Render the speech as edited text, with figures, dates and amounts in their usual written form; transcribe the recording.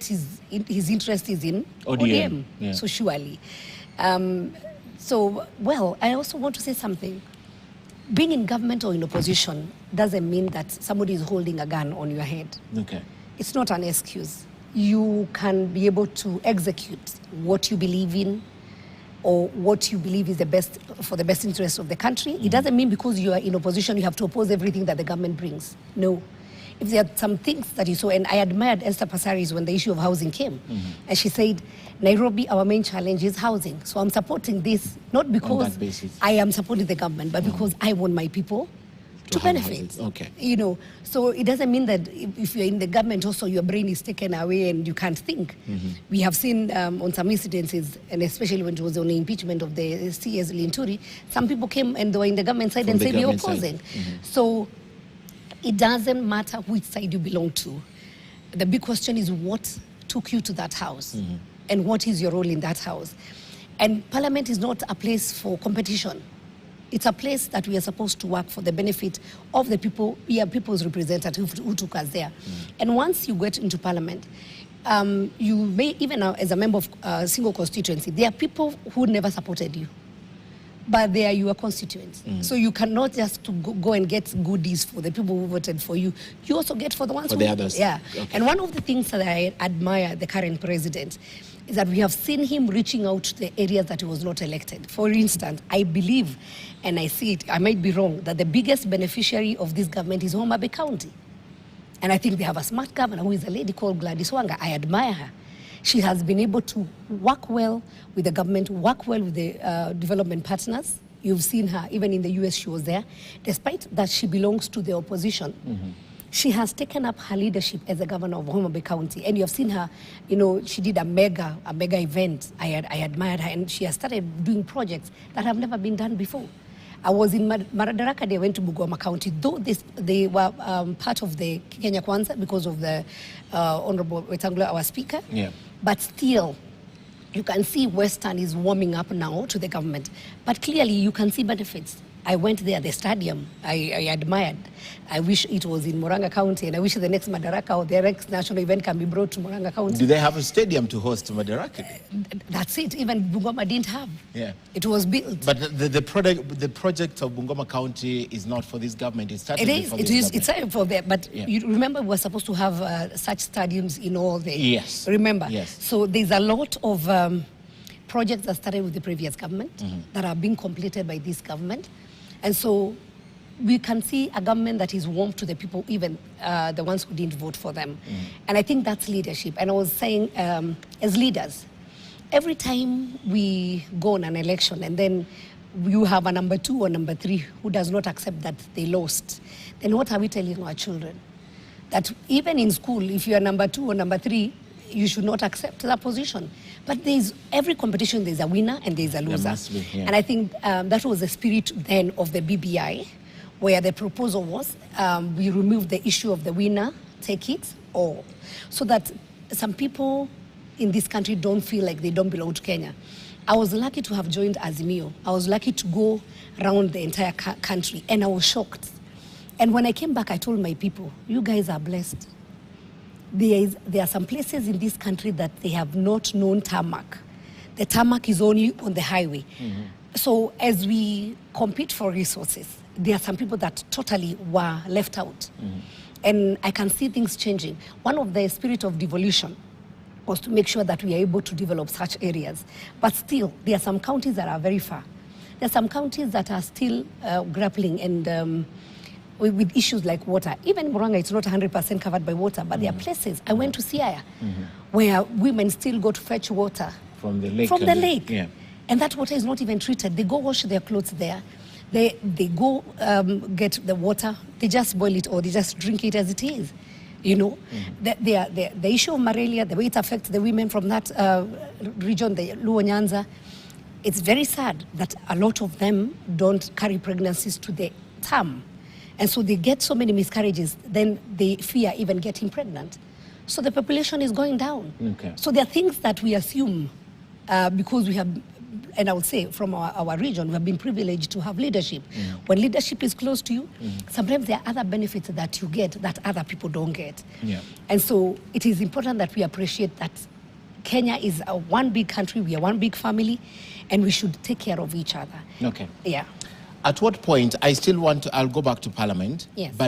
his interest is in ODM. Yeah. So surely. Well, I also want to say something. Being in government or in opposition doesn't mean that somebody is holding a gun on your head. Okay. It's not an excuse. You can be able to execute what you believe in or what you believe is the best for the best interest of the country. It doesn't mean because you are in opposition you have to oppose everything that the government brings. No. If there are some things that you saw, and I admired Esther Passaris when the issue of housing came, and she said, Nairobi, our main challenge is housing. So I'm supporting this, not because I am supporting the government, but because I want my people to benefit. Okay. You know, so it doesn't mean that if you're in the government also your brain is taken away and you can't think. We have seen on some incidences, and especially when it was on the impeachment of the CS Linturi, some people came and they were in the government side and said they're opposing. So it doesn't matter which side you belong to. The big question is what took you to that house and what is your role in that house. And Parliament is not a place for competition. It's a place that we are supposed to work for the benefit of the people, people's representatives who took us there. And once you get into Parliament, you may, even as a member of a single constituency, there are people who never supported you, but they are your constituents. So you cannot just go and get goodies for the people who voted for you. You also get for the ones for the others. Yeah. Okay. And one of the things that I admire the current president is that we have seen him reaching out to the areas that he was not elected. For instance, I believe, and I see it, I might be wrong, that the biggest beneficiary of this government is Homa Bay County. And I think they have a smart governor who is a lady called Gladys Wanga. I admire her. She has been able to work well with the government, work well with the development partners. You've seen her, even in the US, she was there. Despite that she belongs to the opposition, she has taken up her leadership as a governor of Homa Bay County. And you have seen her, you know, she did a mega event. I admired her, and she has started doing projects that have never been done before. I was in Madaraka, they went to Bungoma County, though they were part of the Kenya Kwanza because of the Honorable Wetangula, our speaker. Yeah. But still, you can see Western is warming up now to the government. But clearly, you can see benefits. I went there, the stadium, I admired. I wish it was in Murang'a County, and I wish the next Madaraka or the next national event can be brought to Murang'a County. Do they have a stadium to host Madaraka? That's it. Even Bungoma didn't have. Yeah. It was built. But the project of Bungoma County is not for this government. It started before this government. It's started for that. But you remember we were supposed to have such stadiums in all the... Yes. Remember? Yes. So there's a lot of projects that started with the previous government that are being completed by this government. And so we can see a government that is warm to the people, even the ones who didn't vote for them. And I think that's leadership. And I was saying, as leaders, every time we go on an election and then you have a number 2 or number 3 who does not accept that they lost, then what are we telling our children? That even in school, if you are number 2 or number 3, you should not accept that position. But there's every competition, there's a winner and there's a loser. There must be, yeah. And I think that was the spirit then of the BBI, where the proposal was we remove the issue of the winner, take it all, so that some people in this country don't feel like they don't belong to Kenya. I was lucky to have joined Azimio. I was lucky to go around the entire country, and I was shocked. And when I came back, I told my people, you guys are blessed. There are some places in this country that they have not known tarmac. The tarmac is only on the highway. So as we compete for resources, there are some people that totally were left out. And I can see things changing. One of the spirit of devolution was to make sure that we are able to develop such areas. But still, there are some counties that are very far. There are some counties that are still grappling and with issues like water. Even Murang'a, it's not 100% covered by water, but there are places. I went to Siaya, where women still go to fetch water from the lake. Yeah. And that water is not even treated. They go wash their clothes there. They go get the water. They just boil it or they just drink it as it is. You know, the issue of malaria, the way it affects the women from that region, the Luo Nyanza, it's very sad that a lot of them don't carry pregnancies to the term. And so they get so many miscarriages, then they fear even getting pregnant. So the population is going down. Okay. So there are things that we assume because we have and I would say from our region, we have been privileged to have leadership. When leadership is close to you, sometimes there are other benefits that you get that other people don't get. And so it is important that we appreciate that Kenya is one big country, we are one big family, and we should take care of each other. Okay. Yeah. At what point, I'll go back to Parliament, Yes. but